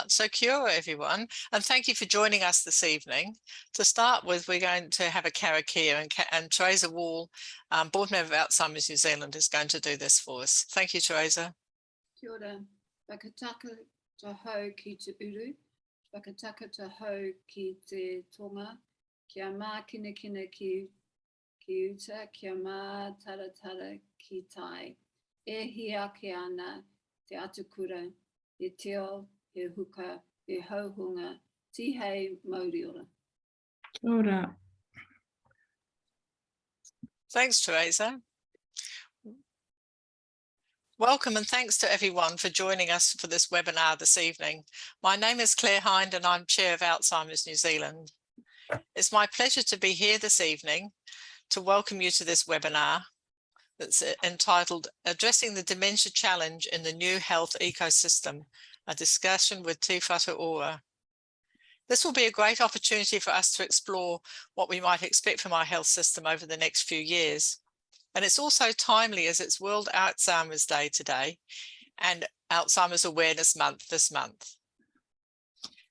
start. So kia ora, everyone, and thank you for joining us this evening. To start with, we're going to have a karakia, and Teresa Wall, board member of Alzheimer's New Zealand, is going to do this for us. Thank you, Teresa. Kia ora. Whakataka te hau ki te uru, whakataka te hau ki te tonga, kia mā kina ki uta, kia mā taratara ki tai. E hi ake ana te atukura, e teo, e huka, e hauhunga, tihei mauri ora. Kia ora. Thanks, Teresa. Welcome and thanks to everyone for joining us for this webinar this evening. My name is Claire Hind and I'm Chair of Alzheimer's New Zealand. It's my pleasure to be here this evening to welcome you to this webinar that's entitled Addressing the Dementia Challenge in the New Health Ecosystem, a discussion with Te Whatu Ora. This will be a great opportunity for us to explore what we might expect from our health system over the next few years. And it's also timely as it's World Alzheimer's Day today and Alzheimer's Awareness Month this month.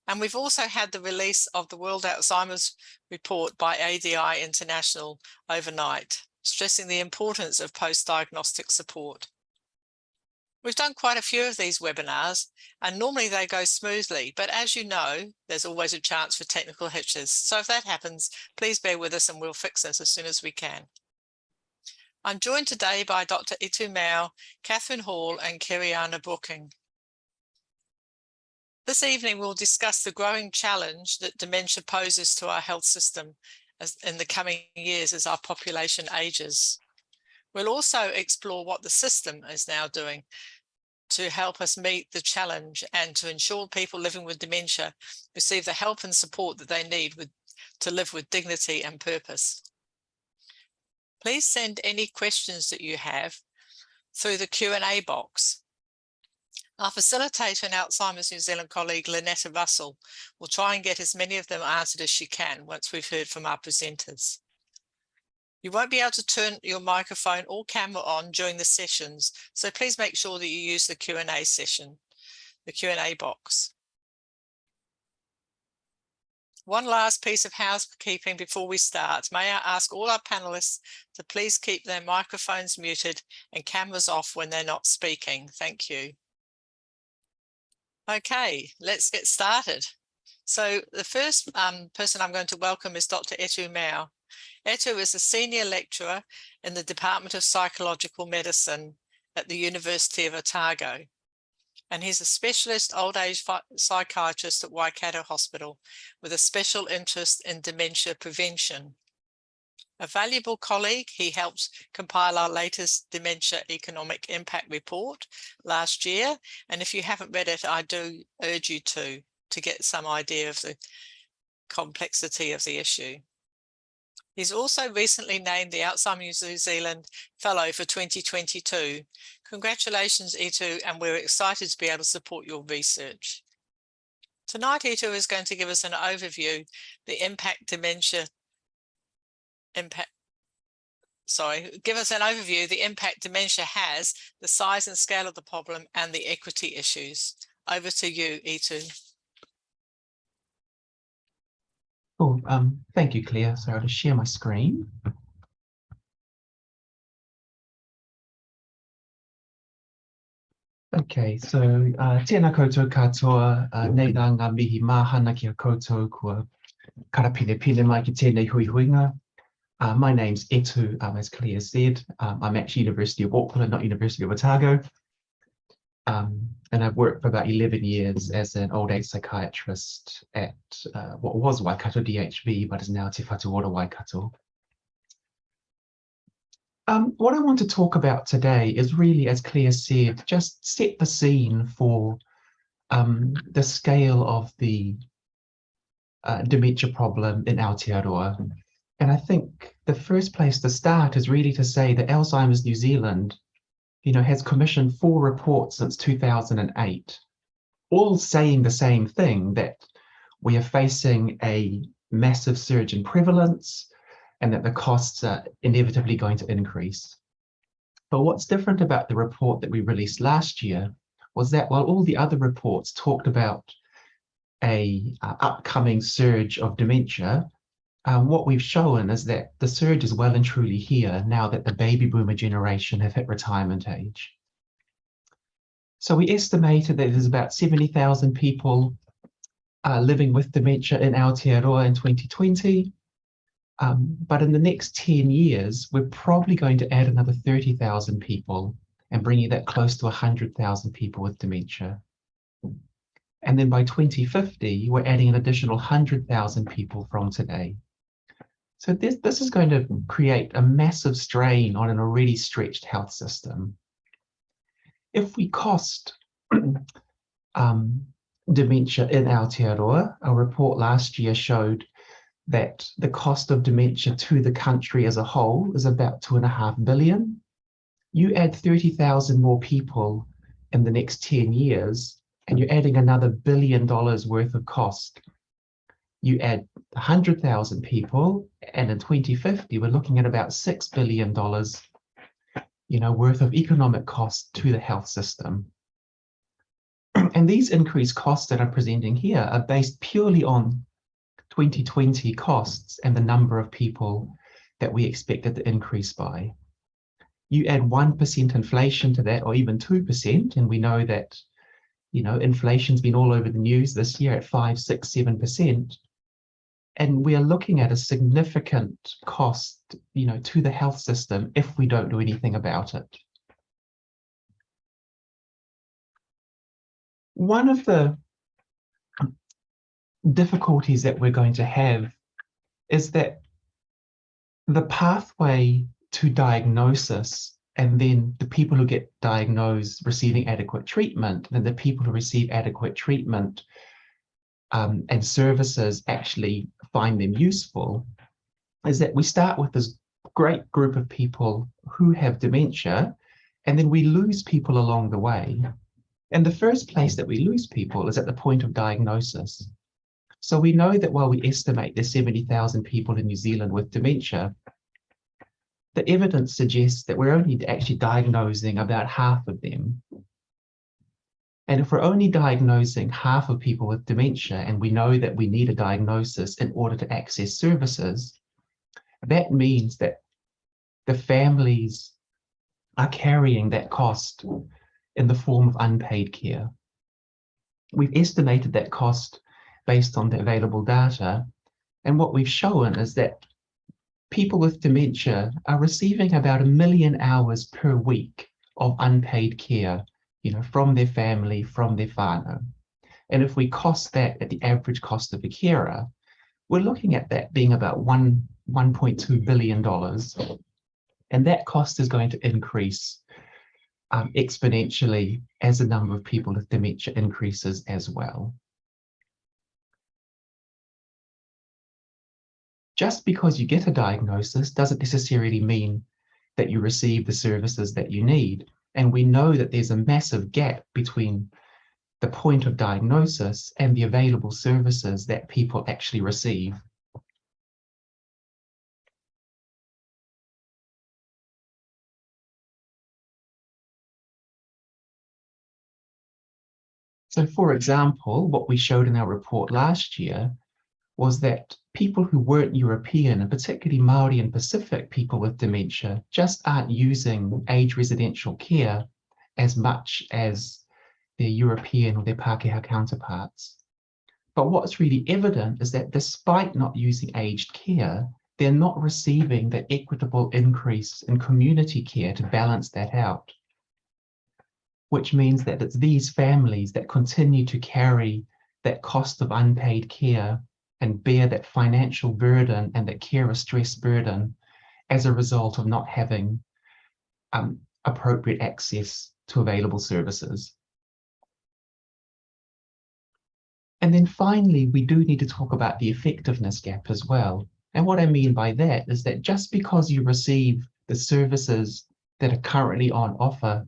And we've also had the release of the World Alzheimer's Report by ADI International overnight, stressing the importance of post-diagnostic support. We've done quite a few of these webinars and normally they go smoothly, but as you know, there's always a chance for technical hitches. So if that happens, please bear with us and we'll fix it as soon as we can. I'm joined today by Dr. Itu Mao, Catherine Hall and Kiriana Brooking. This evening, we'll discuss the growing challenge that dementia poses to our health system in the coming years as our population ages. We'll also explore what the system is now doing to help us meet the challenge and to ensure people living with dementia receive the help and support that they need to live with dignity and purpose. Please send any questions that you have through the Q&A box. Our facilitator and Alzheimer's New Zealand colleague, Lynetta Russell, will try and get as many of them answered as she can once we've heard from our presenters. You won't be able to turn your microphone or camera on during the sessions, so please make sure that you use the Q&A session, the Q&A box. One last piece of housekeeping before we start. May I ask all our panelists to please keep their microphones muted and cameras off when they're not speaking. Thank you. Okay, let's get started. So the first person I'm going to welcome is Dr. Itu Mao. Itu is a senior lecturer in the Department of Psychological Medicine at the University of Otago. And he's a specialist old age psychiatrist at Waikato Hospital with a special interest in dementia prevention. A valuable colleague, he helped compile our latest Dementia Economic Impact Report last year. And if you haven't read it, I do urge you to get some idea of the complexity of the issue. He's also recently named the Alzheimer's New Zealand Fellow for 2022. Congratulations, Itu, and we're excited to be able to support your research. Tonight, Itu is going to give us an overview, give us an overview, the impact dementia has, the size and scale of the problem, and the equity issues. Over to you, Itu. Oh, thank you, Claire. So I'll just share my screen. Okay, so tēnā koutou katoa, nei rā ngā mihi māhana ki a koutou kua karapine mai ki tēnei hui huinga. My name's Itu, as Claire said. I'm actually University of Auckland, not University of Otago. And I've worked for about 11 years as an old age psychiatrist at what was Waikato DHB, but is now Te Whatu Ora Waikato. What I want to talk about today is really, as Claire said, just set the scene for the scale of the dementia problem in Aotearoa. And I think the first place to start is really to say that Alzheimer's New Zealand has commissioned 4 reports since 2008, all saying the same thing, that we are facing a massive surge in prevalence and that the costs are inevitably going to increase. But what's different about the report that we released last year was that while all the other reports talked about a upcoming surge of dementia, what we've shown is that the surge is well and truly here now that the baby boomer generation have hit retirement age. So we estimated that there's about 70,000 people living with dementia in Aotearoa in 2020. But in the next 10 years, we're probably going to add another 30,000 people and bringing that close to 100,000 people with dementia. And then by 2050, we're adding an additional 100,000 people from today. So this is going to create a massive strain on an already stretched health system. If we cost dementia in Aotearoa, a report last year showed that the cost of dementia to the country as a whole is about $2.5 billion. You add 30,000 more people in the next 10 years, and you're adding another $1 billion worth of cost. You add 100,000 people, and in 2050, we're looking at about $6 billion, worth of economic cost to the health system. And these increased costs that I'm presenting here are based purely on 2020 costs and the number of people that we expected to increase by. You add 1% inflation to that, or even 2%, and we know that, inflation's been all over the news this year at 5, 6, 7%. And we are looking at a significant cost, to the health system if we don't do anything about it. One of the difficulties that we're going to have is that the pathway to diagnosis and then the people who get diagnosed receiving adequate treatment, and the people who receive adequate treatment and services actually find them useful, is that we start with this great group of people who have dementia, and then we lose people along the way. And the first place that we lose people is at the point of diagnosis. So we know that while we estimate there's 70,000 people in New Zealand with dementia, the evidence suggests that we're only actually diagnosing about half of them. And if we're only diagnosing half of people with dementia, and we know that we need a diagnosis in order to access services, that means that the families are carrying that cost in the form of unpaid care. We've estimated that cost based on the available data, and what we've shown is that people with dementia are receiving about 1 million hours per week of unpaid care, from their family, from their whānau. And if we cost that at the average cost of a carer, we're looking at that being about $1.2 billion. And that cost is going to increase exponentially as the number of people with dementia increases as well. Just because you get a diagnosis doesn't necessarily mean that you receive the services that you need. And we know that there's a massive gap between the point of diagnosis and the available services that people actually receive. So for example, what we showed in our report last year was that people who weren't European, and particularly Māori and Pacific people with dementia, just aren't using age residential care as much as their European or their Pākehā counterparts. But what's really evident is that despite not using aged care, they're not receiving the equitable increase in community care to balance that out, which means that it's these families that continue to carry that cost of unpaid care and bear that financial burden and that carer stress burden as a result of not having appropriate access to available services. And then finally, we do need to talk about the effectiveness gap as well. And what I mean by that is that just because you receive the services that are currently on offer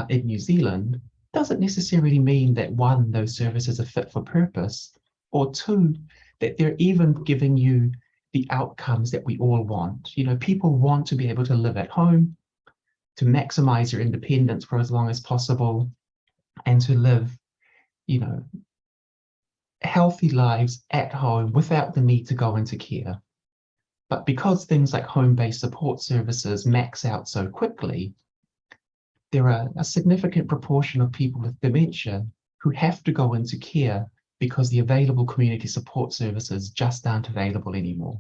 in New Zealand doesn't necessarily mean that one, those services are fit for purpose, or two, that they're even giving you the outcomes that we all want. People want to be able to live at home, to maximize your independence for as long as possible, and to live, healthy lives at home without the need to go into care. But because things like home-based support services max out so quickly, there are a significant proportion of people with dementia who have to go into care because the available community support services just aren't available anymore.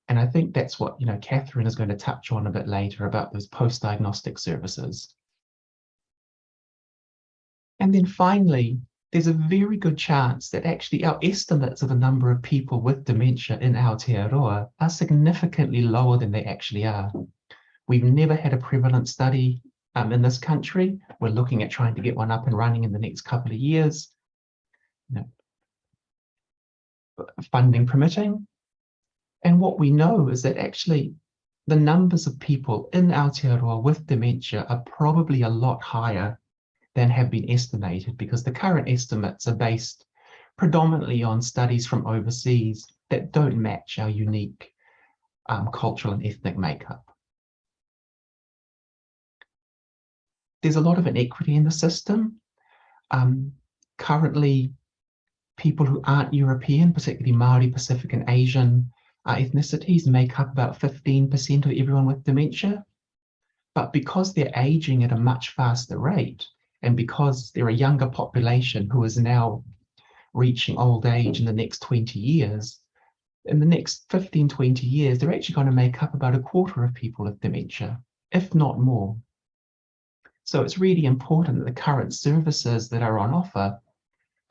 And I think that's what, Catherine is going to touch on a bit later about those post-diagnostic services. And then finally, there's a very good chance that actually our estimates of the number of people with dementia in Aotearoa are significantly lower than they actually are. We've never had a prevalent study in this country. We're looking at trying to get one up and running in the next couple of years, funding permitting. And what we know is that actually the numbers of people in Aotearoa with dementia are probably a lot higher than have been estimated, because the current estimates are based predominantly on studies from overseas that don't match our unique cultural and ethnic makeup. There's a lot of inequity in the system. Currently, people who aren't European, particularly Māori, Pacific and Asian ethnicities, make up about 15% of everyone with dementia. But because they're aging at a much faster rate, and because they're a younger population who is now reaching old age in the next 20 years, in the next 15, 20 years, they're actually going to make up about a quarter of people with dementia, if not more. So it's really important that the current services that are on offer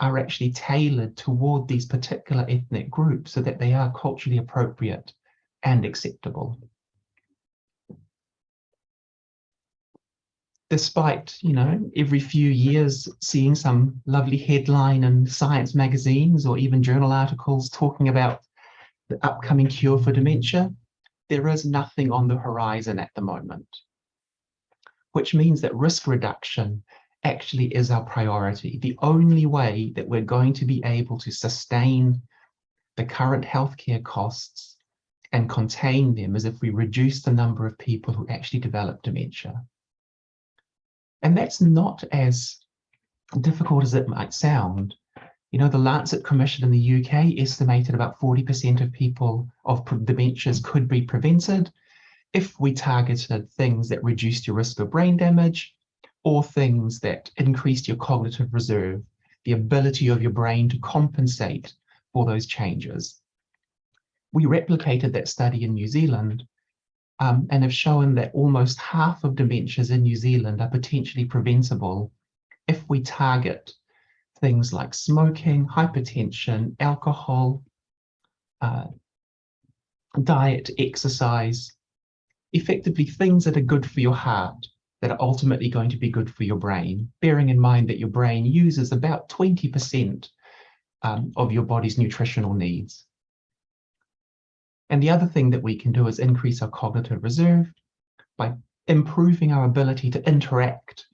are actually tailored toward these particular ethnic groups so that they are culturally appropriate and acceptable. Despite, every few years seeing some lovely headline in science magazines or even journal articles talking about the upcoming cure for dementia, there is nothing on the horizon at the moment, which means that risk reduction actually is our priority. The only way that we're going to be able to sustain the current healthcare costs and contain them is if we reduce the number of people who actually develop dementia. And that's not as difficult as it might sound. The Lancet Commission in the UK estimated about 40% of people of dementias could be prevented if we targeted things that reduced your risk of brain damage, or things that increased your cognitive reserve, the ability of your brain to compensate for those changes. We replicated that study in New Zealand and have shown that almost half of dementias in New Zealand are potentially preventable if we target things like smoking, hypertension, alcohol, diet, exercise, effectively things that are good for your heart, that are ultimately going to be good for your brain, bearing in mind that your brain uses about 20% of your body's nutritional needs. And the other thing that we can do is increase our cognitive reserve by improving our ability to interact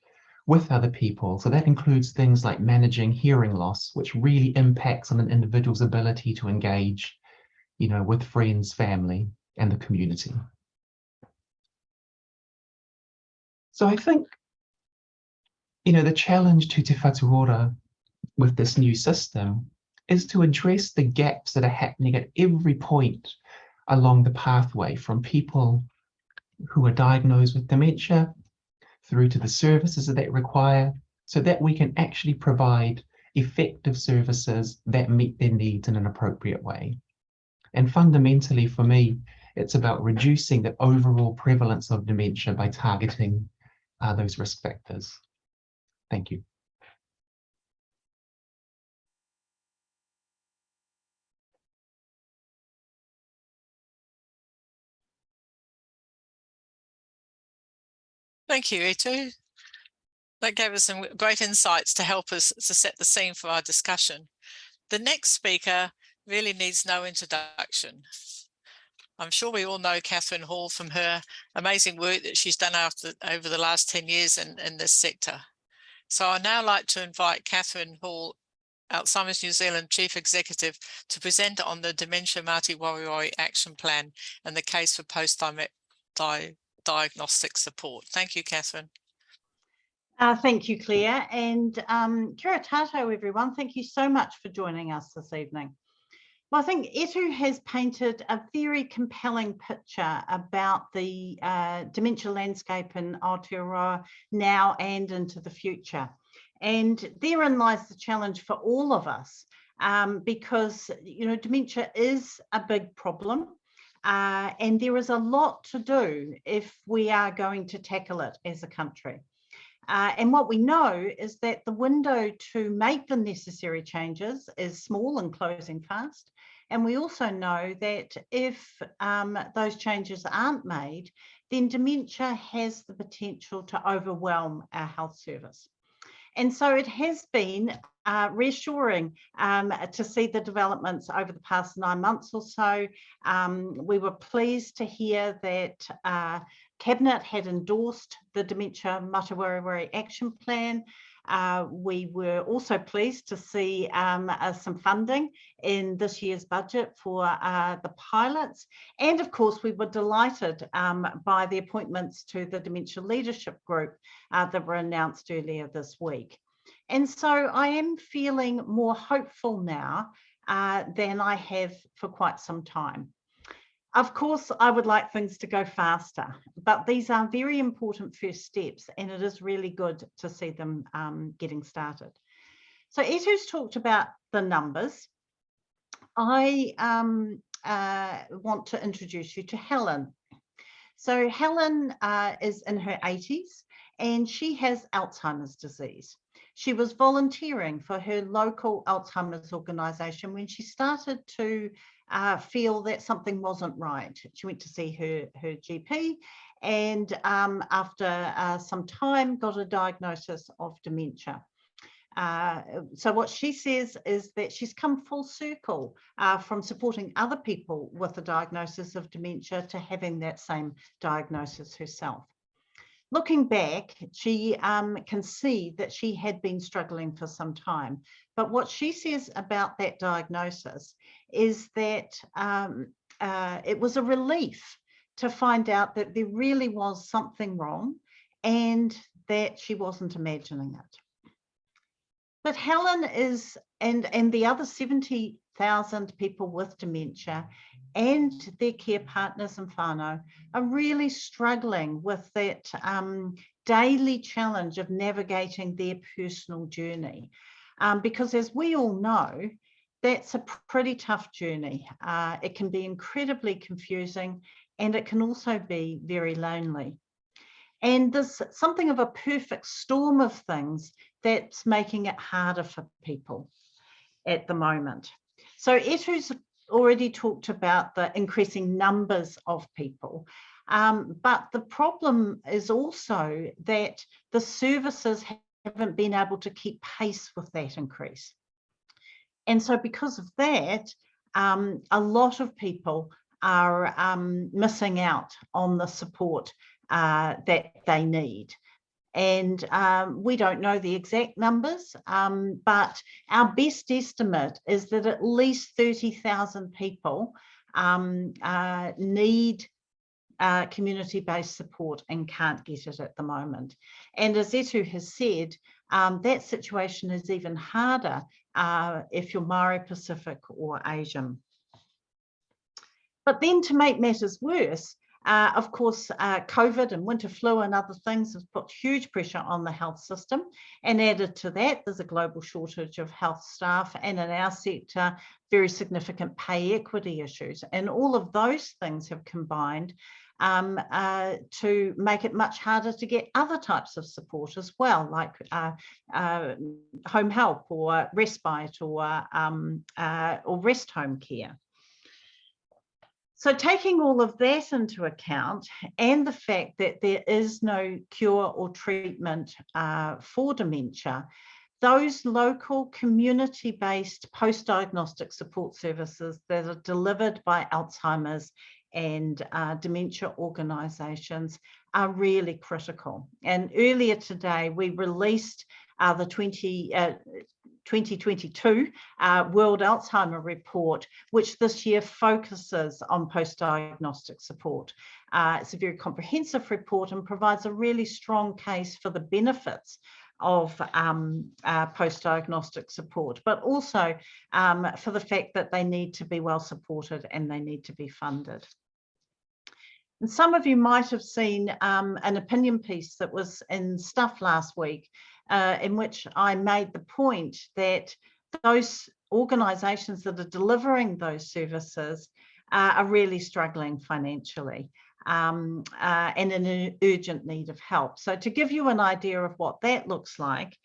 with other people. So that includes things like managing hearing loss, which really impacts on an individual's ability to engage, with friends, family, and the community. So I think, the challenge to Te Whatu Ora with this new system is to address the gaps that are happening at every point along the pathway, from people who are diagnosed with dementia through to the services that they require, so that we can actually provide effective services that meet their needs in an appropriate way. And fundamentally for me, it's about reducing the overall prevalence of dementia by targeting those risk factors. Thank you. Thank you, Itu. That gave us some great insights to help us to set the scene for our discussion. The next speaker really needs no introduction. I'm sure we all know Catherine Hall from her amazing work that she's done over the last 10 years in this sector. So I'd now like to invite Catherine Hall, Alzheimer's New Zealand Chief Executive, to present on the Dementia Matawari Action Plan and the case for post-diagnostic support. Thank you, Catherine. Thank you, Claire, and kia ora tātou, everyone. Thank you so much for joining us this evening. Well, I think Etu has painted a very compelling picture about the dementia landscape in Aotearoa now and into the future. And therein lies the challenge for all of us, because, you know, dementia is a big problem. And there is a lot to do if we are going to tackle it as a country. And what we know is that the window to make the necessary changes is small and closing fast. And we also know that if those changes aren't made, then dementia has the potential to overwhelm our health service. And so it has been reassuring to see the developments over the past 9 months or so. We were pleased to hear that Cabinet had endorsed the Dementia Matawari Action Plan. We were also pleased to see some funding in this year's budget for the pilots. And of course, we were delighted by the appointments to the Dementia Leadership Group that were announced earlier this week. And so I am feeling more hopeful now than I have for quite some time. Of course, I would like things to go faster, but these are very important first steps, and it is really good to see them getting started. So Etu's talked about the numbers. I want to introduce you to Helen. So Helen is in her 80s and she has Alzheimer's disease. She was volunteering for her local Alzheimer's organisation when she started to feel that something wasn't right. She went to see her GP, and after some time got a diagnosis of dementia. So what she says is that she's come full circle from supporting other people with a diagnosis of dementia to having that same diagnosis herself. Looking back, she can see that she had been struggling for some time. But what she says about that diagnosis is that it was a relief to find out that there really was something wrong and that she wasn't imagining it. But Helen is, and the other 70,000 people with dementia and their care partners and whānau are really struggling with that daily challenge of navigating their personal journey. Because as we all know, that's a pretty tough journey. It can be incredibly confusing, and it can also be very lonely. And there's something of a perfect storm of things that's making it harder for people at the moment. So Etu's already talked about the increasing numbers of people, but the problem is also that the services haven't been able to keep pace with that increase. And so because of that, a lot of people are missing out on the support that they need. And we don't know the exact numbers, but our best estimate is that at least 30,000 people need community-based support and can't get it at the moment. And as Etu has said, that situation is even harder if you're Maori Pacific or Asian. But then to make matters worse, of course, COVID and winter flu and other things have put huge pressure on the health system. And added to that, there's a global shortage of health staff, and in our sector, very significant pay equity issues. And all of those things have combined to make it much harder to get other types of support as well, like home help or respite or rest home care. So taking all of that into account, and the fact that there is no cure or treatment for dementia, those local community-based post-diagnostic support services that are delivered by Alzheimer's and dementia organisations are really critical. And earlier today, we released the 2022 World Alzheimer Report, which this year focuses on post-diagnostic support. It's a very comprehensive report and provides a really strong case for the benefits of post-diagnostic support, but also for the fact that they need to be well supported and they need to be funded. And some of you might have seen an opinion piece that was in Stuff last week, in which I made the point that those organisations that are delivering those services are really struggling financially and in an urgent need of help. So to give you an idea of what that looks like,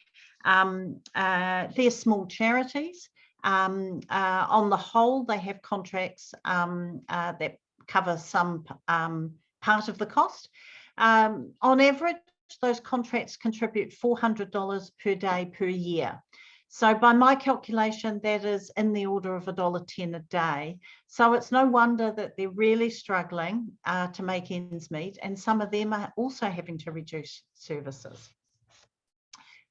they're small charities. On the whole, they have contracts that cover some part of the cost. On average, those contracts contribute $400 per day per year. So by my calculation, that is in the order of $1.10 a day. So it's no wonder that they're really struggling to make ends meet, and some of them are also having to reduce services.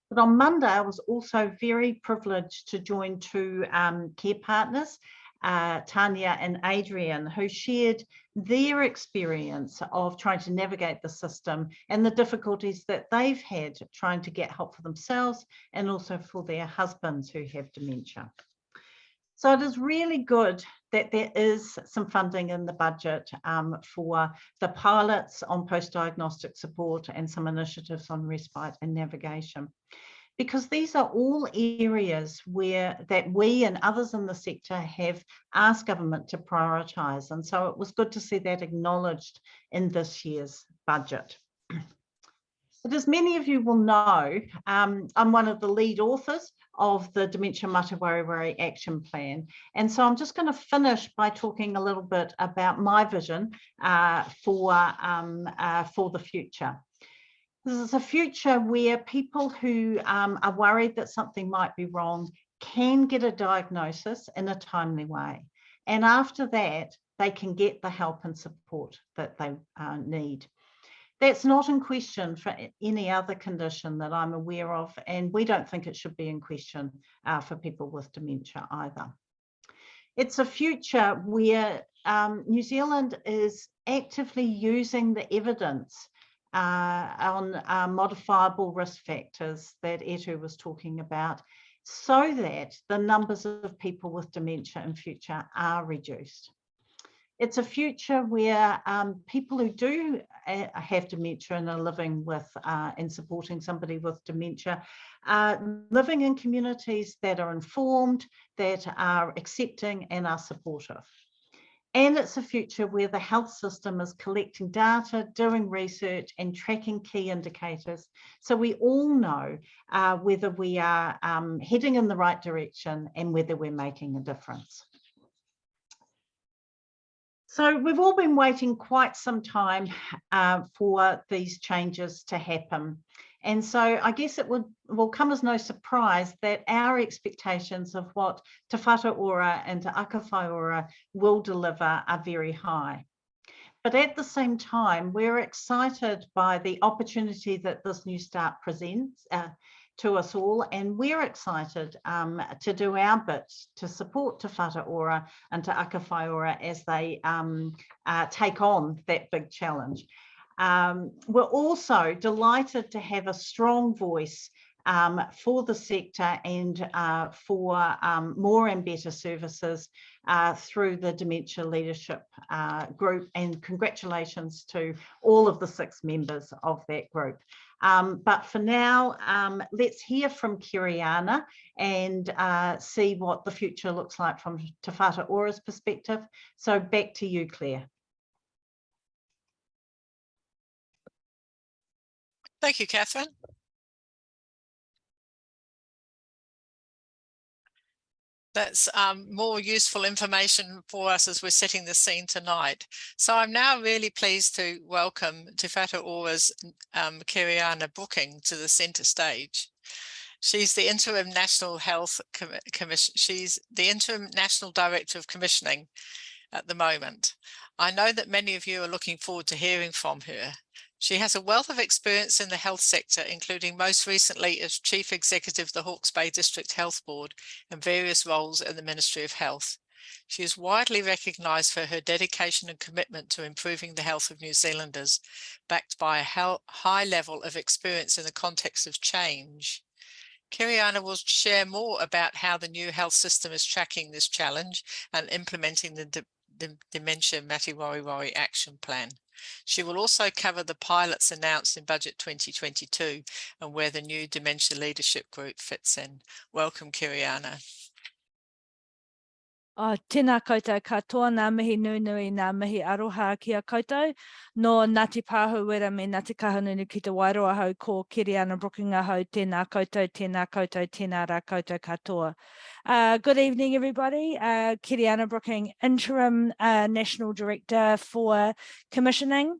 But on Monday, I was also very privileged to join two care partners, Tanya and Adrian, who shared their experience of trying to navigate the system and the difficulties that they've had trying to get help for themselves and also for their husbands who have dementia. So it is really good that there is some funding in the budget for the pilots on post-diagnostic support and some initiatives on respite and navigation, because these are all areas that we and others in the sector have asked government to prioritise. And so it was good to see that acknowledged in this year's budget. But as many of you will know, I'm one of the lead authors of the Dementia Matawari Action Plan. And so I'm just going to finish by talking a little bit about my vision for the future. This is a future where people who are worried that something might be wrong can get a diagnosis in a timely way. And after that, they can get the help and support that they need. That's not in question for any other condition that I'm aware of, and we don't think it should be in question for people with dementia either. It's a future where New Zealand is actively using the evidence on modifiable risk factors that Etu was talking about, so that the numbers of people with dementia in future are reduced. It's a future where people who do have dementia and are living with and supporting somebody with dementia are living in communities that are informed, that are accepting and are supportive. And it's a future where the health system is collecting data, doing research and tracking key indicators, so we all know whether we are heading in the right direction and whether we're making a difference. So we've all been waiting quite some time for these changes to happen. And so I guess it will come as no surprise that our expectations of what Te Whatu Ora and Te Akawhai Ora will deliver are very high. But at the same time, we're excited by the opportunity that this new start presents to us all, and we're excited to do our bit to support Te Whatu Ora and Te Akawhai Ora as they take on that big challenge. We're also delighted to have a strong voice for the sector and for more and better services through the Dementia Leadership Group, and congratulations to all of the 6 members of that group. But for now, let's hear from Kiriana and see what the future looks like from Te Whatu Ora's perspective. So back to you, Claire. Thank you, Catherine. That's more useful information for us as we're setting the scene tonight. So I'm now really pleased to welcome Te Whatu Ora's Kiriana Booking to the centre stage. She's the Interim National Health Commission. She's the Interim National Director of Commissioning at the moment. I know that many of you are looking forward to hearing from her. She has a wealth of experience in the health sector, including most recently as Chief Executive of the Hawke's Bay District Health Board and various roles in the Ministry of Health. She is widely recognised for her dedication and commitment to improving the health of New Zealanders, backed by a high level of experience in the context of change. Kiriana will share more about how the new health system is tracking this challenge and implementing the Dementia Matawari Action Plan. She will also cover the pilots announced in Budget 2022 and where the new Dementia Leadership Group fits in. Welcome, Kiriana. Tēnā koutou katoa, nā mihi nui nā mihi aroha ki a koutou. No Ngāti Pāhuera me Ngāti Kahungunu ki te Wairoa hau ko Kiriana Brookinga hau tēnā koutou, tēnā rā koutou katoa. Good evening, everybody. Kiriana Brooking, Interim National Director for Commissioning.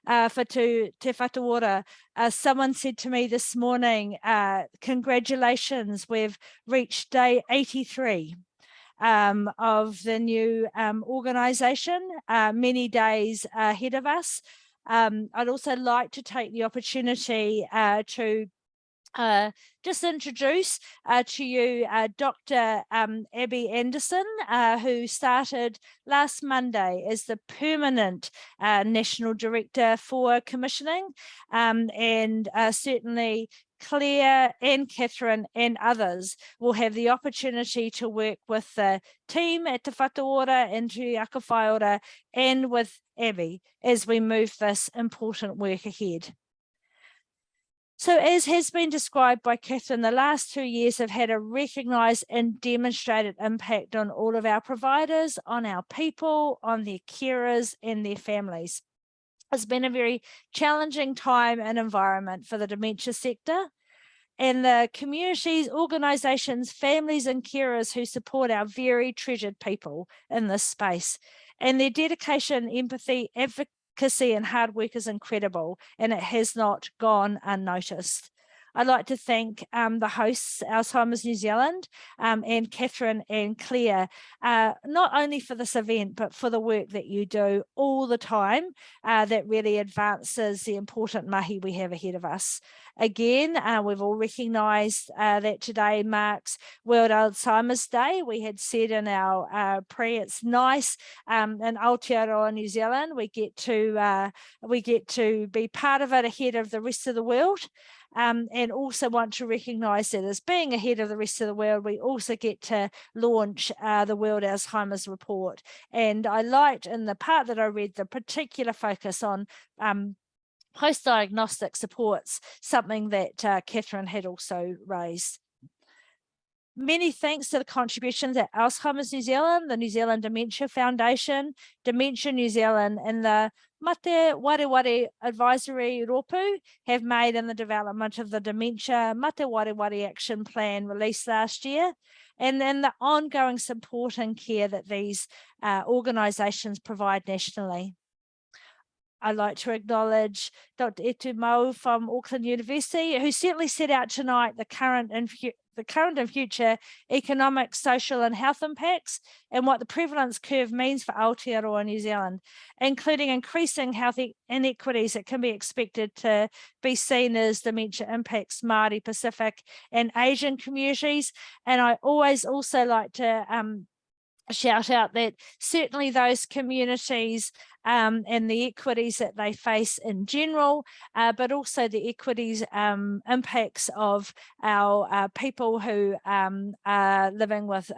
For Te Whatu Ora. Someone said to me this morning, congratulations, we've reached day 83. Of the new organisation, many days ahead of us. I'd also like to take the opportunity to just introduce to you Dr. Abby Anderson, who started last Monday as the permanent National Director for Commissioning, and certainly Claire and Catherine and others will have the opportunity to work with the team at Te Whatu Ora and Te Whai Ora and with Abby as we move this important work ahead. So as has been described by Catherine, the last 2 years have had a recognised and demonstrated impact on all of our providers, on our people, on their carers and their families. It's been a very challenging time and environment for the dementia sector, and the communities, organisations, families and carers who support our very treasured people in this space. And their dedication, empathy, advocacy and hard work is incredible, and it has not gone unnoticed. I'd like to thank the hosts, Alzheimer's New Zealand, and Catherine and Claire, not only for this event, but for the work that you do all the time that really advances the important mahi we have ahead of us. Again, we've all recognised that today marks World Alzheimer's Day. We had said in our it's nice in Aotearoa, New Zealand, we get to be part of it ahead of the rest of the world. And also want to recognise that as being ahead of the rest of the world, we also get to launch the World Alzheimer's Report. And I liked in the part that I read the particular focus on post-diagnostic supports, something that Catherine had also raised. Many thanks to the contributions at Alzheimer's New Zealand, the New Zealand Dementia Foundation, Dementia New Zealand, and the Matawari Advisory Ropu have made in the development of the Dementia Matawari Action Plan released last year, and then the ongoing support and care that these organisations provide nationally. I'd like to acknowledge Dr. Etu Mau from Auckland University, who certainly set out tonight the current and future economic, social and health impacts and what the prevalence curve means for Aotearoa New Zealand, including increasing health inequities that can be expected to be seen as dementia impacts Māori, Pacific and Asian communities. And I always also like to shout out that certainly those communities and the equities that they face in general, but also the equities impacts of our people who are living with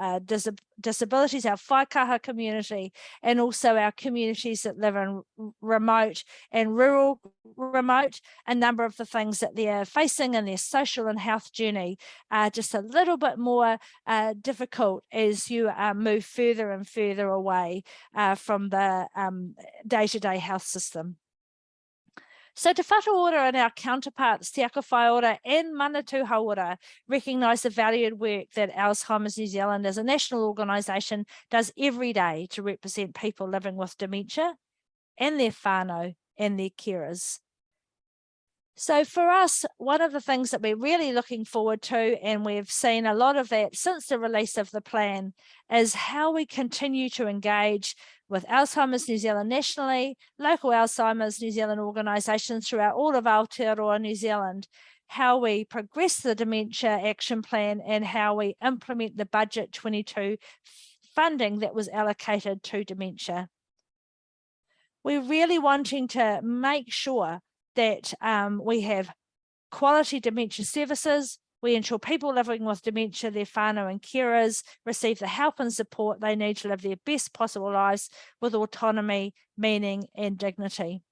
disabilities, our whaikaha community, and also our communities that live in remote and rural remote. A number of the things that they're facing in their social and health journey are just a little bit more difficult as you move further and further away from the day-to-day health system. So Te Whatu Ora and our counterparts, Te Whai Ora and Manatū Hauora, recognise the valued work that Alzheimer's New Zealand as a national organisation does every day to represent people living with dementia and their whānau and their carers. So for us, one of the things that we're really looking forward to, and we've seen a lot of that since the release of the plan, is how we continue to engage with Alzheimer's New Zealand nationally, local Alzheimer's New Zealand organisations throughout all of Aotearoa New Zealand, how we progress the Dementia Action Plan and how we implement the Budget 22 funding that was allocated to dementia. We're really wanting to make sure that we have quality dementia services. We ensure people living with dementia, their whānau and carers receive the help and support they need to live their best possible lives with autonomy, meaning and dignity.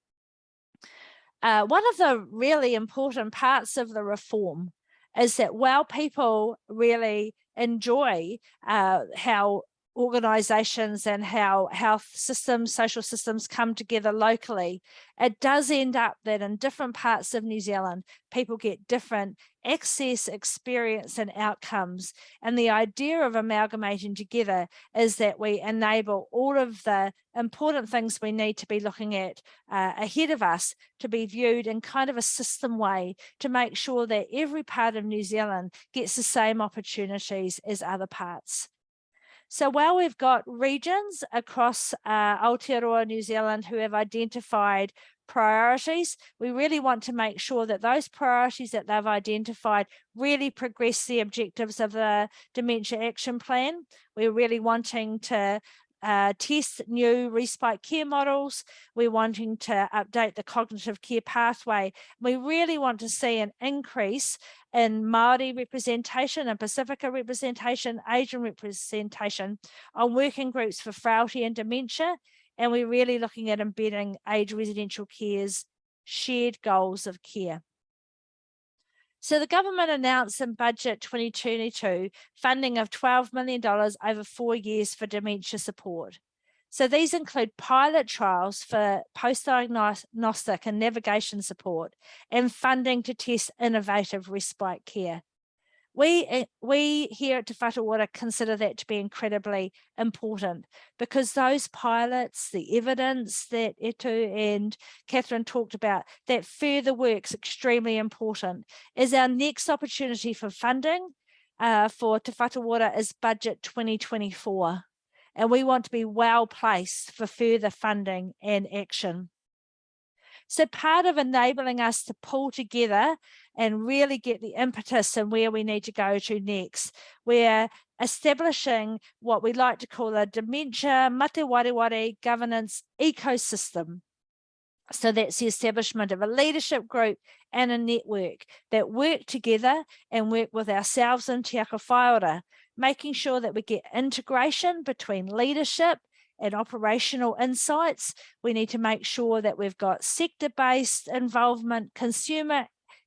One of the really important parts of the reform is that while people really enjoy how organisations and how health systems, social systems come together locally, it does end up that in different parts of New Zealand, people get different access, experience and outcomes. And the idea of amalgamating together is that we enable all of the important things we need to be looking at ahead of us to be viewed in kind of a system way to make sure that every part of New Zealand gets the same opportunities as other parts. So while we've got regions across Aotearoa, New Zealand, who have identified priorities, we really want to make sure that those priorities that they've identified really progress the objectives of the Dementia Action Plan. We're really wanting to test new respite care models. We're wanting to update the cognitive care pathway. We really want to see an increase in Māori representation and Pacifica representation, Asian representation on working groups for frailty and dementia. And we're really looking at embedding aged residential care's shared goals of care. So the government announced in budget 2022 funding of $12 million over 4 years for dementia support. So these include pilot trials for post-diagnostic and navigation support and funding to test innovative respite care. We here at Te Whatu Ora consider that to be incredibly important because those pilots, the evidence that Etu and Catherine talked about, that further work's extremely important. Is our next opportunity for funding for Te Whatu Ora is budget 2024. And we want to be well placed for further funding and action. So part of enabling us to pull together and really get the impetus and where we need to go to next, we're establishing what we like to call a Dementia Matawari governance ecosystem. So that's the establishment of a leadership group and a network that work together and work with ourselves in Te Whatu, making sure that we get integration between leadership and operational insights. We need to make sure that we've got sector-based involvement, consumer,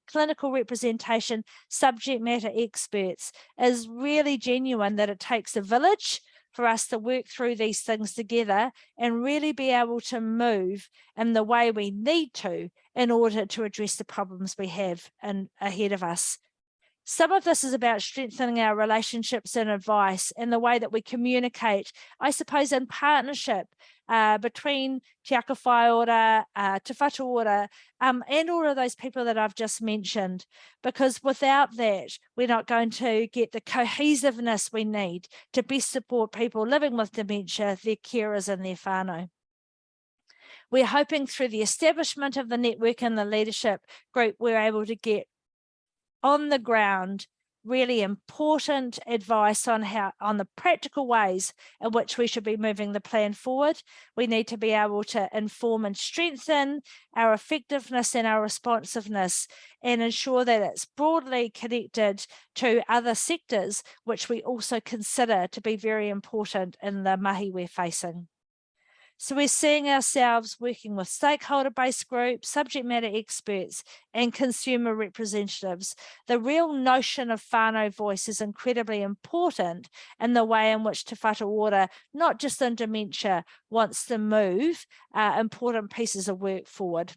clinical representation, subject matter experts. Is really genuine that it takes a village for us to work through these things together and really be able to move in the way we need to in order to address the problems we have ahead of us. Some of this is about strengthening our relationships and advice and the way that we communicate, I suppose, in partnership between Te Whatu Ora, Te Whatu Ora, and all of those people that I've just mentioned, because without that, we're not going to get the cohesiveness we need to best support people living with dementia, their carers and their whānau. We're hoping through the establishment of the network and the leadership group, we're able to get on the ground really important advice on the practical ways in which we should be moving the plan forward. We need to be able to inform and strengthen our effectiveness and our responsiveness and ensure that it's broadly connected to other sectors, which we also consider to be very important in the mahi we're facing. So we're seeing ourselves working with stakeholder-based groups, subject matter experts, and consumer representatives. The real notion of whānau voice is incredibly important in the way in which Te Whatu Ora, not just in dementia, wants to move important pieces of work forward.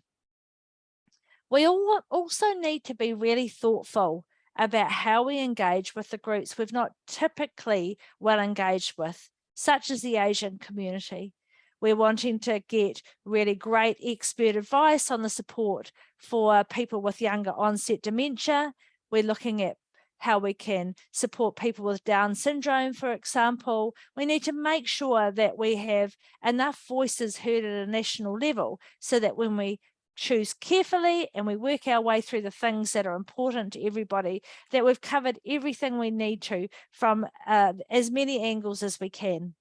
We also need to be really thoughtful about how we engage with the groups we've not typically well engaged with, such as the Asian community. We're wanting to get really great expert advice on the support for people with younger onset dementia. We're looking at how we can support people with Down syndrome, for example. We need to make sure that we have enough voices heard at a national level so that when we choose carefully and we work our way through the things that are important to everybody, that we've covered everything we need to from as many angles as we can.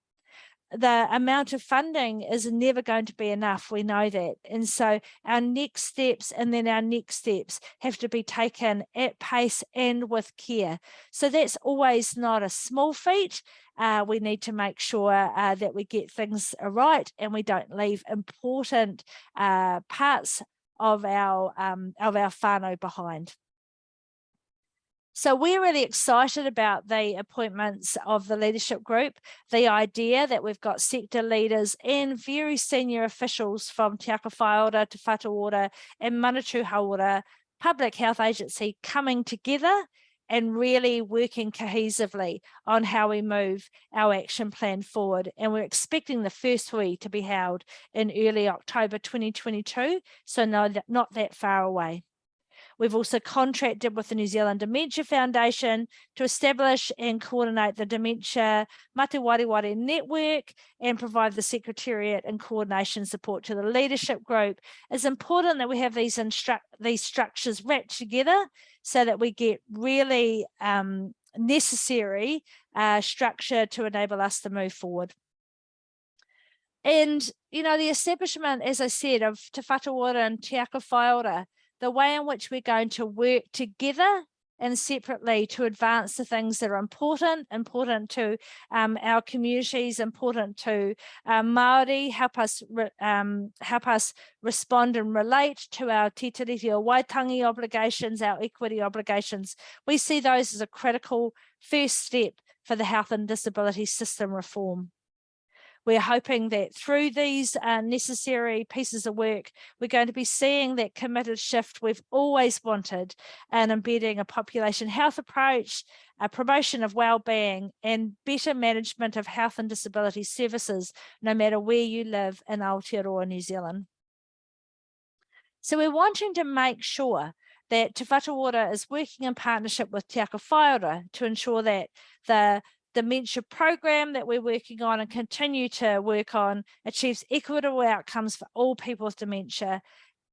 the amount of funding is never going to be enough. We know that. And so our next steps and then our next steps have to be taken at pace and with care. So that's always not a small feat. We need to make sure that we get things right and we don't leave important parts of our whānau behind. So we're really excited about the appointments of the leadership group, the idea that we've got sector leaders and very senior officials from Te Whatu Te Whatu Ora and Manatū Hauora Public Health Agency coming together and really working cohesively on how we move our action plan forward. And we're expecting the first hui to be held in early October 2022, so no, not that far away. We've also contracted with the New Zealand Dementia Foundation to establish and coordinate the Dementia Matawari network and provide the secretariat and coordination support to the leadership group. It's important that we have these structures wrapped together so that we get really necessary structure to enable us to move forward. And, you know, the establishment, as I said, of Te Whatu Ora and Te Whatu, the way in which we're going to work together and separately to advance the things that are important to our communities, important to Māori, help us respond and relate to our te tiriti o Waitangi obligations, our equity obligations. We see those as a critical first step for the health and disability system reform. We're hoping that through these necessary pieces of work, we're going to be seeing that committed shift we've always wanted and embedding a population health approach, a promotion of well-being and better management of health and disability services, no matter where you live in Aotearoa, New Zealand. So we're wanting to make sure that Te Whatu Ora is working in partnership with Te Whatu to ensure that the dementia program that we're working on and continue to work on achieves equitable outcomes for all people with dementia,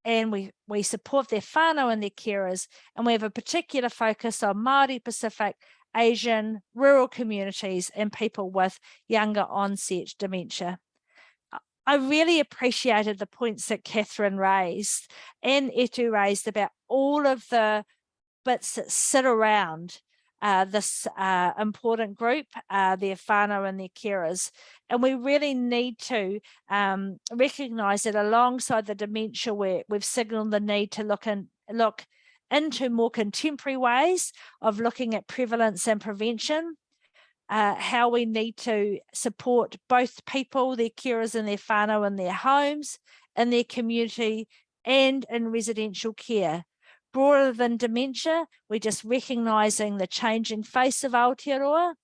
and we support their whānau and their carers, and we have a particular focus on Māori, Pacific, Asian, rural communities and people with younger onset dementia. I really appreciated the points that Catherine raised and Etu raised about all of the bits that sit around this important group, their whānau and their carers. And we really need to recognise that alongside the dementia work, we've signalled the need to look into more contemporary ways of looking at prevalence and prevention, how we need to support both people, their carers and their whānau in their homes, in their community and in residential care. Broader than dementia, we're just recognising the changing face of Aotearoa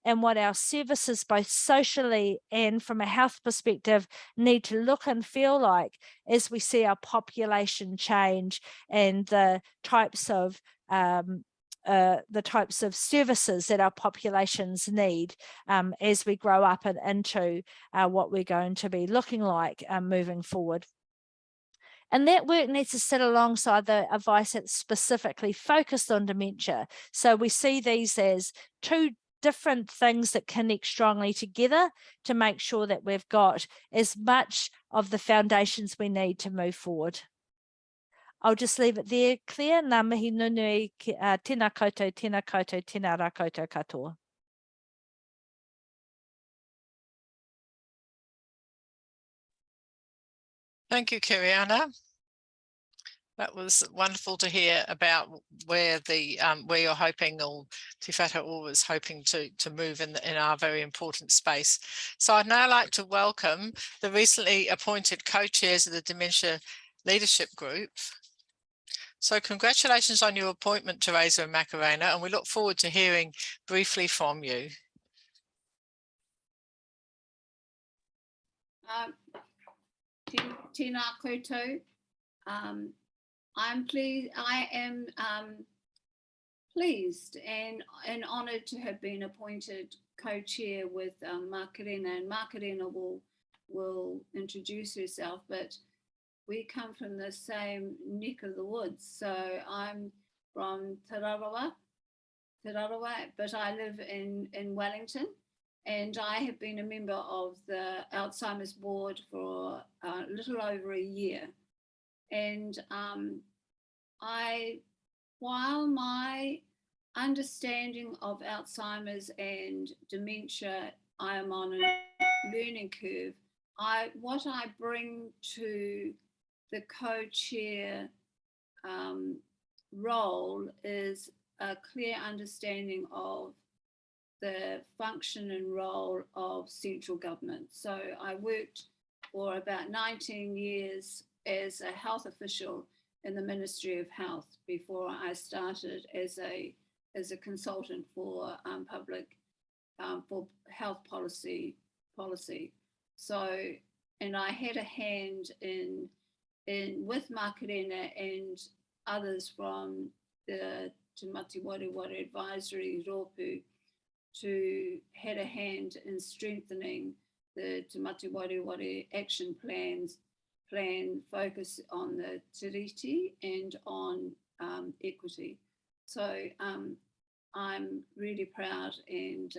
and what our services, both socially and from a health perspective, need to look and feel like as we see our population change and the types of services that our populations need as we grow up and into what we're going to be looking like moving forward. And that work needs to sit alongside the advice that's specifically focused on dementia. So we see these as two different things that connect strongly together to make sure that we've got as much of the foundations we need to move forward. I'll just leave it there, Claire. Ngā mihi nunui, tēnā koutou, tēnā koutou, tēnā rā koutou katoa. Thank you, Kiriana. That was wonderful to hear about where you're hoping, or Te Whatu Ora is hoping to move in our very important space. So I'd now like to welcome the recently appointed co-chairs of the Dementia Leadership Group. So congratulations on your appointment, Teresa and Macarena, and we look forward to hearing briefly from you. Tēnā koutou. I am pleased and honoured to have been appointed co-chair with Macarena, and Macarena will introduce herself, but we come from the same neck of the woods. So I'm from Te Raroa, but I live in Wellington, and I have been a member of the Alzheimer's board for a little over a year. And while my understanding of Alzheimer's and dementia, I am on a learning curve. What I bring to the co-chair role is a clear understanding of the function and role of central government. So I worked for about 19 years as a health official in the Ministry of Health before I started as a consultant for for health policy. So, and I had a hand in with Makarena and others from the Te Matawari Advisory Rōpū to had a hand in strengthening the Te Matawari Action Plan focus on the tiriti and on equity. So I'm really proud and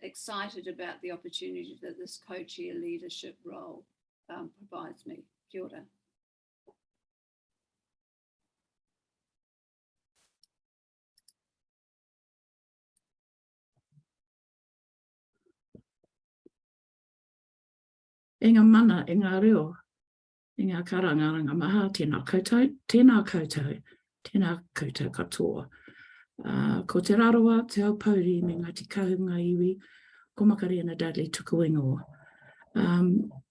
excited about the opportunity that this co-chair leadership role provides me. Kia ora. E ngā mana, e ngā reo, e ngā karangaranga maha, tēnā koutou katoa. Ko te raroa, te au pauri, me ngā te kahunga iwi, ko Makarena Dudley tuku ingoa.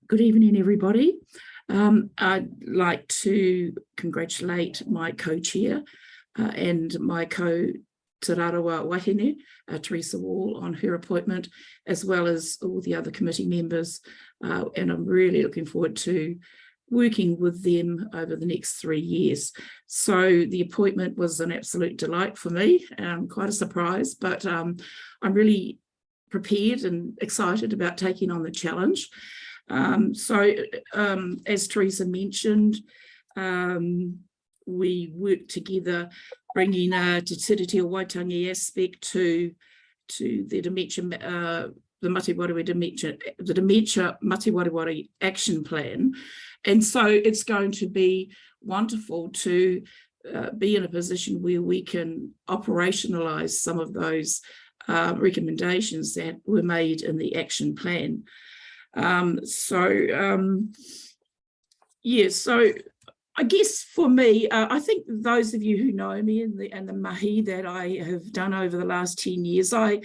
Good evening, everybody. I'd like to congratulate my co-chair and my Te Raroa Wahine, Teresa Wall, on her appointment, as well as all the other committee members. And I'm really looking forward to working with them over the next 3 years. So the appointment was an absolute delight for me, quite a surprise, but I'm really prepared and excited about taking on the challenge. As Teresa mentioned, we worked together bringing a Te Tiriti o Waitangi aspect to the dementia, the Dementia Matawari Action Plan. And so it's going to be wonderful to be in a position where we can operationalise some of those recommendations that were made in the action plan. So I guess for me, I think those of you who know me and the mahi that I have done over the last 10 years, I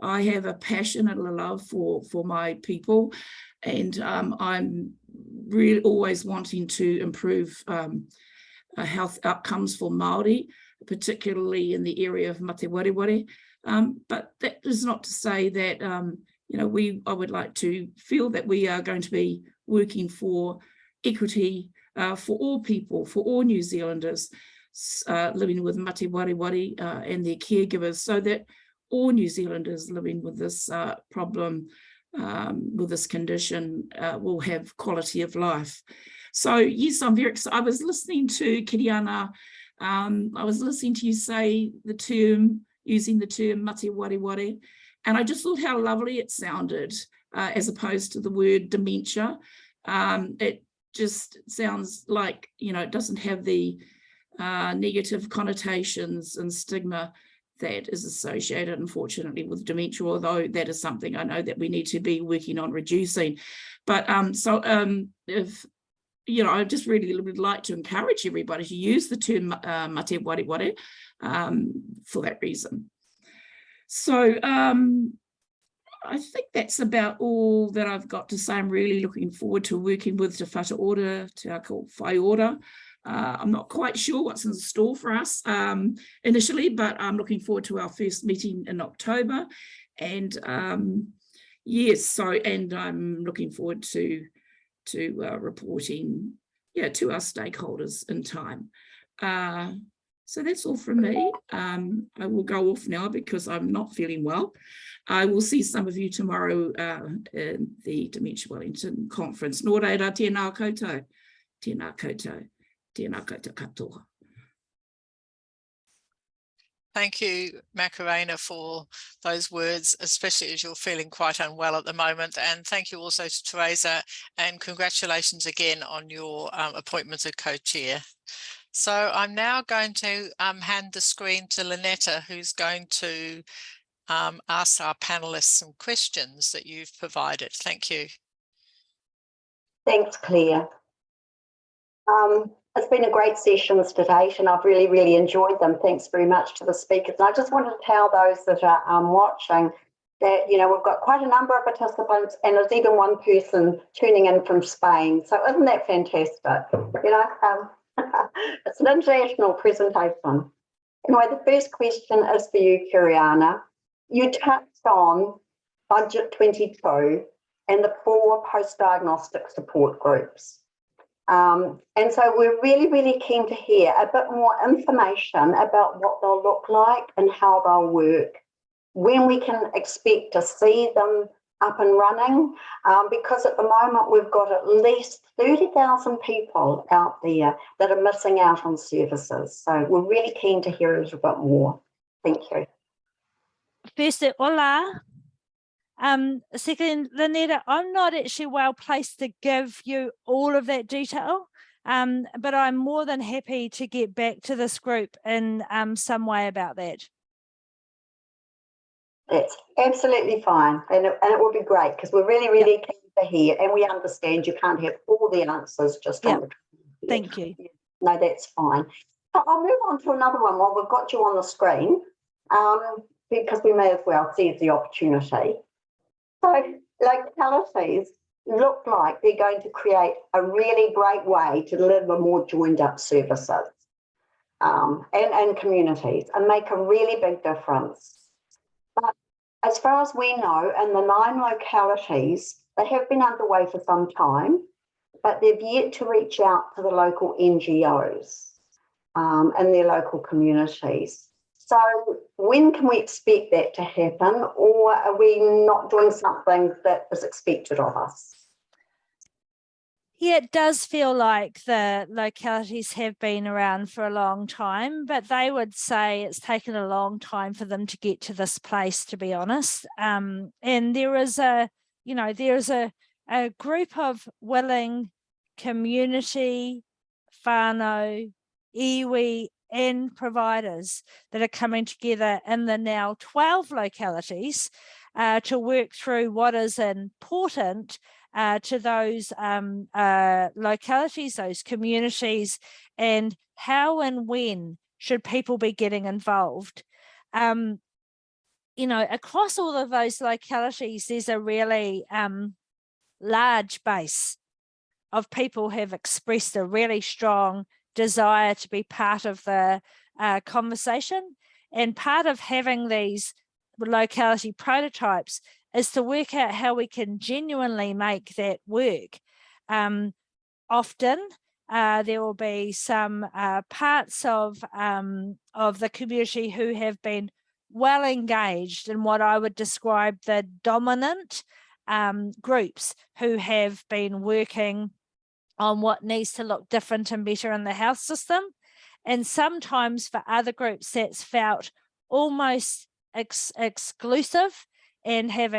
have a passion and a love for my people, and I'm really always wanting to improve health outcomes for Māori, particularly in the area of Mate Wareware. But that is not to say that I would like to feel that we are going to be working for equity for all people, for all New Zealanders living with Mate Wareware and their caregivers, so that all New Zealanders living with this problem, with this condition, will have quality of life. So yes, I'm very excited. I was listening to Kiriana, I was listening to you say using the term Mate Wareware, and I just thought how lovely it sounded, as opposed to the word dementia. It just sounds like, it doesn't have the negative connotations and stigma that is associated, unfortunately, with dementia, although that is something I know that we need to be working on reducing. But if I just really would like to encourage everybody to use the term Mate Wareware for that reason. So I think that's about all that I've got to say. I'm really looking forward to working with Te Whatu Ora, Te Whatu Ora. I'm not quite sure what's in store for us initially, but I'm looking forward to our first meeting in October. And yes, and I'm looking forward to reporting to our stakeholders in time. So that's all from me. I will go off now because I'm not feeling well. I will see some of you tomorrow in the Dementia Wellington conference. Nō reira, tēnā koutou, tēnā koutou, tēnā koutou katoa. Thank you, Macarena, for those words, especially as you're feeling quite unwell at the moment. And thank you also to Teresa, and congratulations again on your appointment as co-chair. So I'm now going to hand the screen to Lynetta, who's going to ask our panelists some questions that you've provided. Thank you. Thanks, Claire. It's been a great sessions to date, and I've really, really enjoyed them. Thanks very much to the speakers. And I just want to tell those that are watching that, you know, we've got quite a number of participants, and there's even one person tuning in from Spain. So isn't that fantastic? You know, it's an international presentation. Anyway, the first question is for you, Kiriana. You touched on Budget 22 and the 4 post-diagnostic support groups. And so we're really, really keen to hear a bit more information about what they'll look like and how they'll work, when we can expect to see them up and running, because at the moment we've got at least 30,000 people out there that are missing out on services. So we're really keen to hear a little bit more. Thank you. First, hola. Second, Lynetta, I'm not actually well placed to give you all of that detail, but I'm more than happy to get back to this group in some way about that. That's absolutely fine, and it will be great, because we're really, really keen to hear, and we understand you can't have all the answers just on the computer. Thank you. No, that's fine. So I'll move on to another one while we've got you on the screen, because we may as well seize the opportunity. So localities look like they're going to create a really great way to deliver more joined up services and communities, and make a really big difference. But as far as we know, in the 9 localities, they have been underway for some time, but they've yet to reach out to the local NGOs and their local communities. So when can we expect that to happen, or are we not doing something that is expected of us? Yeah, it does feel like the localities have been around for a long time, but they would say it's taken a long time for them to get to this place, to be honest. And there is there's a group of willing community, whānau, iwi, and providers that are coming together in the now 12 localities to work through what is important to those localities, those communities, and how and when should people be getting involved. Across all of those localities, there's a really large base of people who have expressed a really strong desire to be part of the conversation. And part of having these locality prototypes is to work out how we can genuinely make that work. Often there will be some parts of the community who have been well engaged in what I would describe the dominant groups who have been working on what needs to look different and better in the health system. And sometimes for other groups that's felt almost exclusive and have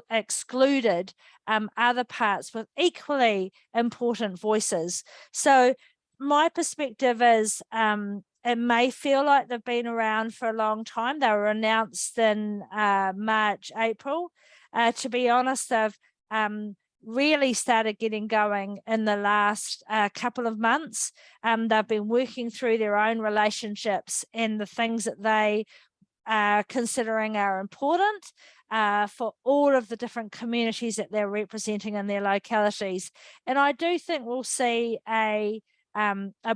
excluded other parts with equally important voices. So my perspective is it may feel like they've been around for a long time. They were announced in March, April. To be honest, they've really started getting going in the last couple of months. They've been working through their own relationships and the things that they are considering are important for all of the different communities that they're representing in their localities. And I do think we'll see a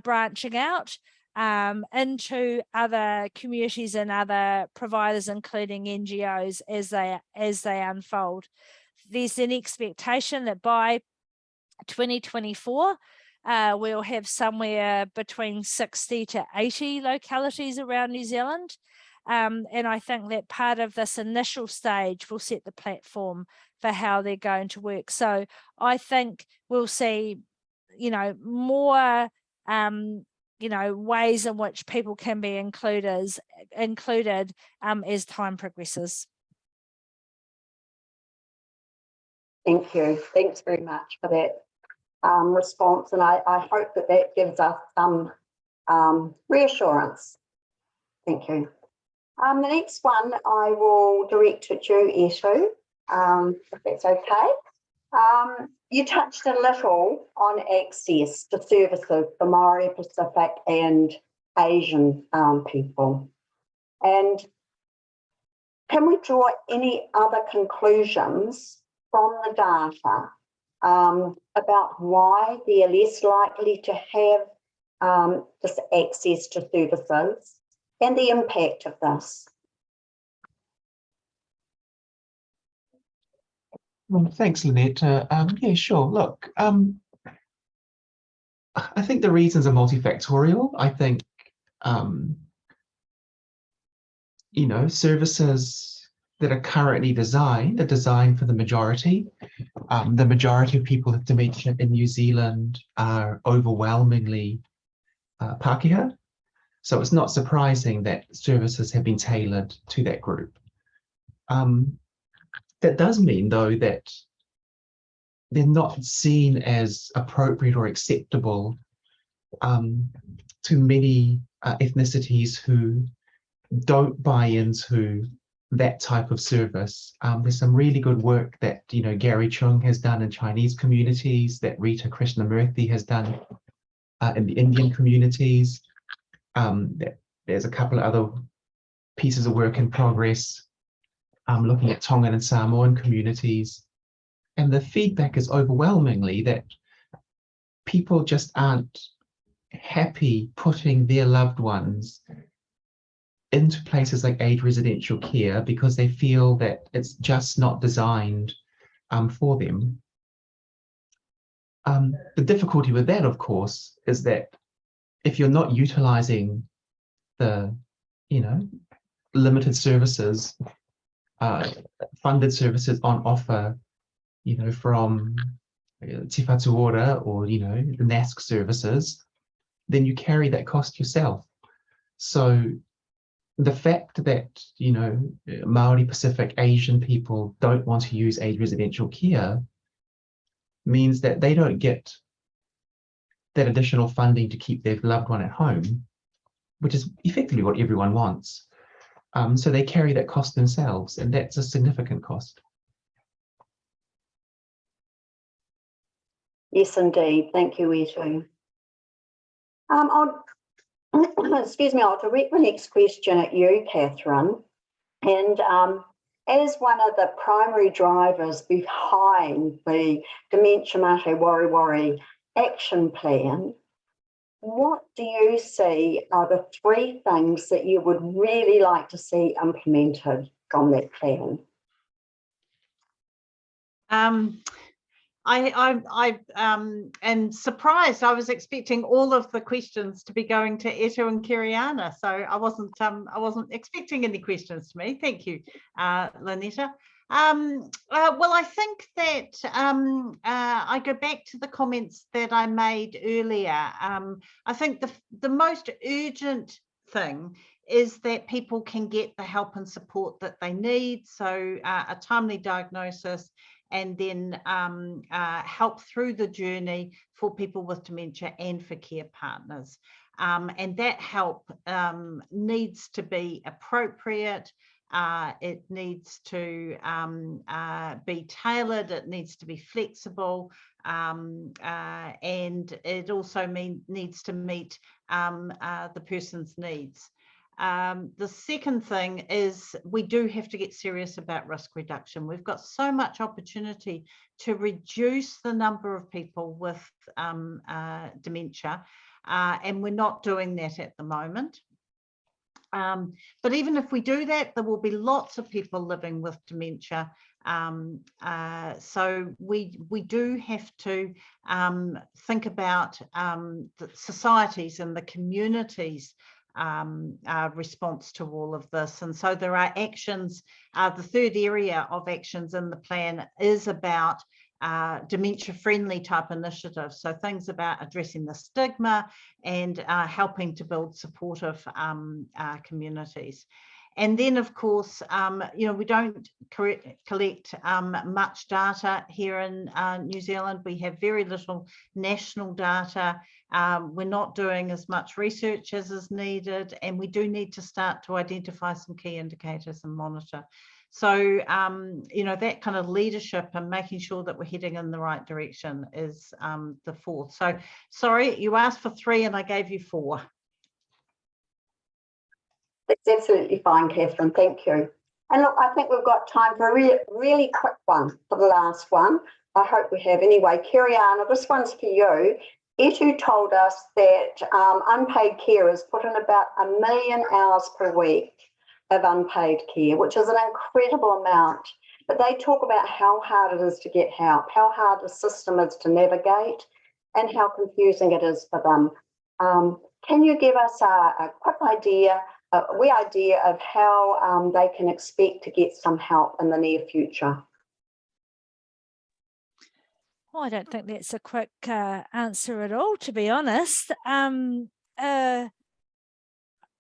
branching out into other communities and other providers, including NGOs, as they unfold. There's an expectation that by 2024, we'll have somewhere between 60 to 80 localities around New Zealand. And I think that part of this initial stage will set the platform for how they're going to work. So I think we'll see, more, ways in which people can be included as time progresses. Thank you. Thanks very much for that response, and I hope that gives us some reassurance. Thank you. The next one I will direct at you, Etu, if that's okay. You touched a little on access to services for Maori, Pacific and Asian people. And can we draw any other conclusions from the data about why they are less likely to have this access to services and the impact of this? Well, thanks, Lynette. Yeah, sure. Look, I think the reasons are multifactorial. I think, services that are currently designed are designed for the majority. The majority of people with dementia in New Zealand are overwhelmingly Pākehā. So it's not surprising that services have been tailored to that group. That does mean, though, that they're not seen as appropriate or acceptable to many ethnicities who don't buy into that type of service. There's some really good work that Gary Chung has done in Chinese communities, that Rita Krishnamurthy has done in the Indian communities. There's a couple of other pieces of work in progress looking at Tongan and Samoan communities. And the feedback is overwhelmingly that people just aren't happy putting their loved ones into places like aged residential care because they feel that it's just not designed for them. The difficulty with that, of course, is that if you're not utilizing the, limited services, funded services on offer, from Te Whatu Ora or, the NASC services, then you carry that cost yourself. So the fact that, Maori, Pacific, Asian people don't want to use aged residential care means that they don't get that additional funding to keep their loved one at home, which is effectively what everyone wants. So they carry that cost themselves, and that's a significant cost. Yes, indeed. Thank you, Etu. Excuse me, I'll direct the next question at you, Catherine. And as one of the primary drivers behind the Dementia Matawari action plan, what do you see are the 3 things that you would really like to see implemented from that plan? I am surprised. I was expecting all of the questions to be going to Etu and Kiriana, so I wasn't expecting any questions to me. Thank you, Lynetta. Well, I think that I go back to the comments that I made earlier. I think the most urgent thing is that people can get the help and support that they need. So a timely diagnosis, and then help through the journey for people with dementia and for care partners. And that help needs to be appropriate. It needs to be tailored, it needs to be flexible, and it also needs to meet the person's needs. The second thing is we do have to get serious about risk reduction. We've got so much opportunity to reduce the number of people with dementia, and we're not doing that at the moment. But even if we do that, there will be lots of people living with dementia. So we do have to think about the societies and the communities' response to all of this. And so there are actions. The third area of actions in the plan is about dementia-friendly type initiatives. So things about addressing the stigma and helping to build supportive communities. And then, of course, you know, we don't collect much data here in New Zealand. We have very little national data. We're not doing as much research as is needed, and we do need to start to identify some key indicators and monitor. So, you know, that kind of leadership and making sure that we're heading in the right direction is the fourth. So, sorry, you asked for 3 and I gave you 4. That's absolutely fine, Catherine. Thank you. And look, I think we've got time for a really quick one for the last one. I hope we have anyway. Kiriana, this one's for you. Etu told us that unpaid carers put in about 1 million hours per week of unpaid care, which is an incredible amount. But they talk about how hard it is to get help, how hard the system is to navigate, and how confusing it is for them. Can you give us a quick idea of how they can expect to get some help in the near future? Well, I don't think that's a quick answer at all, to be honest.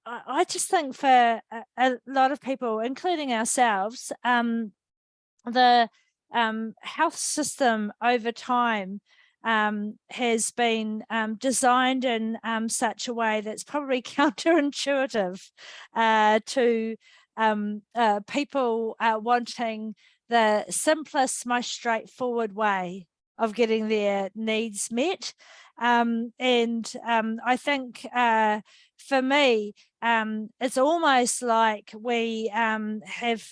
I just think for a lot of people, including ourselves, the health system over time has been designed in such a way that's probably counterintuitive to people wanting the simplest, most straightforward way of getting their needs met. I think for me, it's almost like we have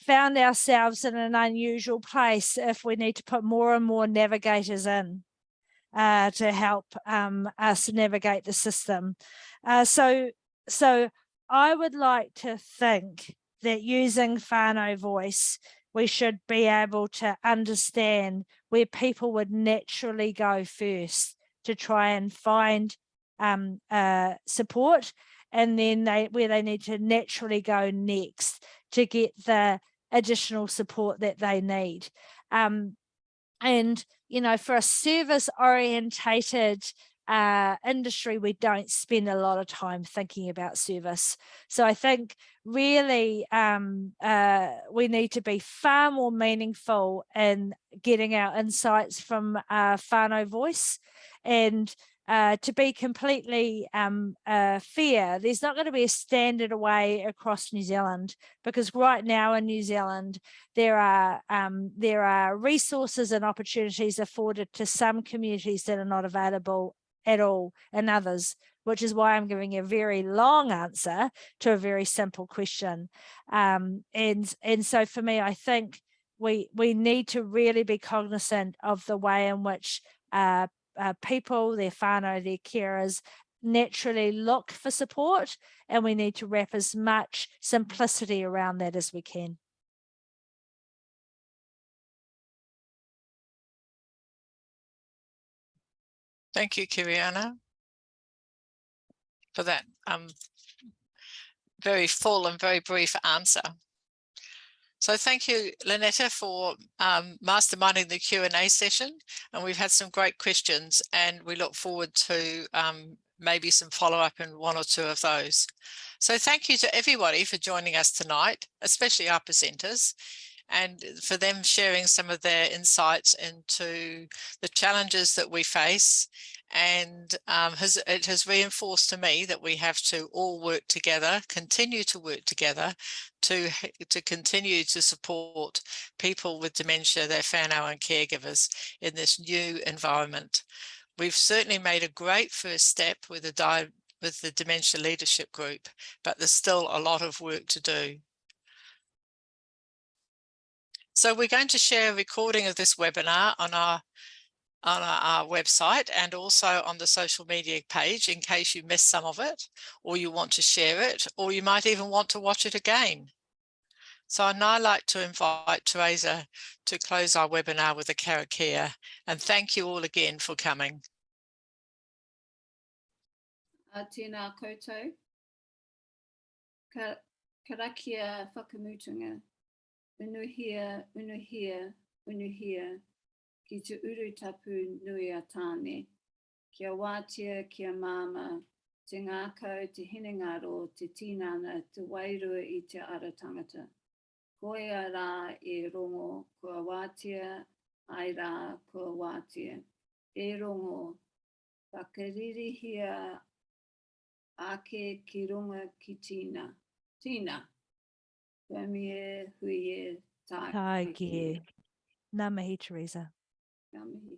found ourselves in an unusual place if we need to put more and more navigators in to help us navigate the system. So I would like to think that using whānau voice, we should be able to understand where people would naturally go first to try and find support, and then where they need to naturally go next to get the additional support that they need. And, you know, for a service orientated industry, we don't spend a lot of time thinking about service. So I think really we need to be far more meaningful in getting our insights from whānau voice. And to be completely fair, there's not going to be a standard way across New Zealand, because right now in New Zealand there are resources and opportunities afforded to some communities that are not available at all in others, which is why I'm giving a very long answer to a very simple question. And so for me, I think we need to really be cognizant of the way in which people, their whānau, their carers naturally look for support, and we need to wrap as much simplicity around that as we can. Thank you, Kiriana, for that very full and very brief answer. So thank you, Lynetta, for masterminding the Q&A session. And we've had some great questions, and we look forward to maybe some follow-up in 1 or 2 of those. So thank you to everybody for joining us tonight, especially our presenters, and for them sharing some of their insights into the challenges that we face. And it has reinforced to me that we have to all work together, continue to work together to continue to support people with dementia, their whānau and caregivers in this new environment. We've certainly made a great first step with the Dementia Leadership Group, but there's still a lot of work to do. So we're going to share a recording of this webinar on our website and also on the social media page in case you missed some of it, or you want to share it, or you might even want to watch it again. So I'd now like to invite Teresa to close our webinar with a karakia, and thank you all again for coming. Tēnā koutou. Karakia whakamutunga. Unuhia, unuhia ki te uru tapu nui a tāne. Kia wātia, kia māma, te ngākau, te hinengaro, te tinana, te wairua i te ara tangata. Koea rā e rongo, kua wātia, ai rā kua wātia. E rongo, whakaririhia ake ki runga ki tina. Tina. Pamie huie taiki. Taiki. Ngā mihi, Teresa. Ngā mihi.